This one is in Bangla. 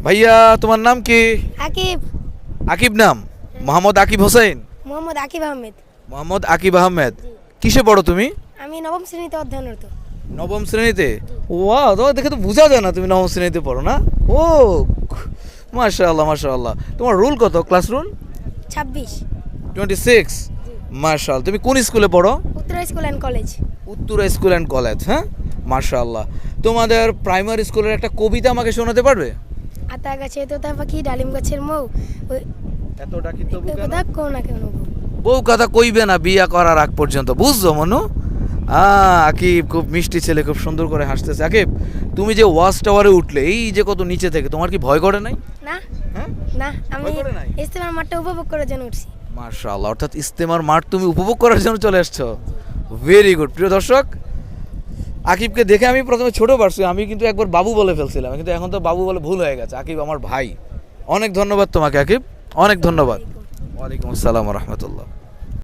ভাইয়া তোমার নাম কি? আকিব। আকিব নাম? মোহাম্মদ আকিব হোসেন? মোহাম্মদ আকিব আহমেদ। মোহাম্মদ আকিব আহমেদ। কিসে পড়ো তুমি? আমি নবম শ্রেণীতে অধ্যয়নরত। নবম শ্রেণীতে? ওয়াও, তোমার দেখে তো বোঝা যায় না তুমি নবম শ্রেণীতে পড়ো না। ও মাশাআল্লাহ মাশাআল্লাহ। তোমার রুল কত, ক্লাস রুল? 26। 26। মাশাআল্লাহ। তুমি কোন স্কুলে পড়ো? Uttara school and college. Uttara school and college. হ্যাঁ, মাশাআল্লাহ। তোমাদের প্রাইমারি স্কুলের একটা কবিতা আমাকে শোনাতে পারবে? আতা গাছে তোতা পাখি ডালিম গাছের মৌ, ওই এতটা কি তবু কেন? কথা কো না কেন বউ। বউ কথা কইবে না বিয়া করার আগ পর্যন্ত, বুঝছো মনু? আকিব খুব মিষ্টি ছেলে, খুব সুন্দর করে হাসতেছে। আকিব, তুমি যে ওয়াচ টাওয়ারে উঠলে, এই যে কত নিচে থেকে, তোমার কি ভয় করে নাই? না হ্যাঁ, না, আমি ভয় করে নাই? ইস্তেমার মাঠটা উপভোগ করার জন্য উঠছি। মাশাআল্লাহ, অর্থাৎ ইস্তেমার মাঠ তুমি উপভোগ করার জন্য চলে আসছো। Very good. প্রিয় দর্শক, আকিবকে দেখে আমি প্রথমে ছোট পারছি, আমি কিন্তু একবার বাবু বলে ফেলছিলাম, কিন্তু এখন তো বাবু বলে ভুল হয়ে গেছে। আকিব আমার ভাই। অনেক ধন্যবাদ তোমাকে আকিব, অনেক ধন্যবাদ। ওয়ালাইকুম আসসালাম ওয়া রাহমাতুল্লাহ।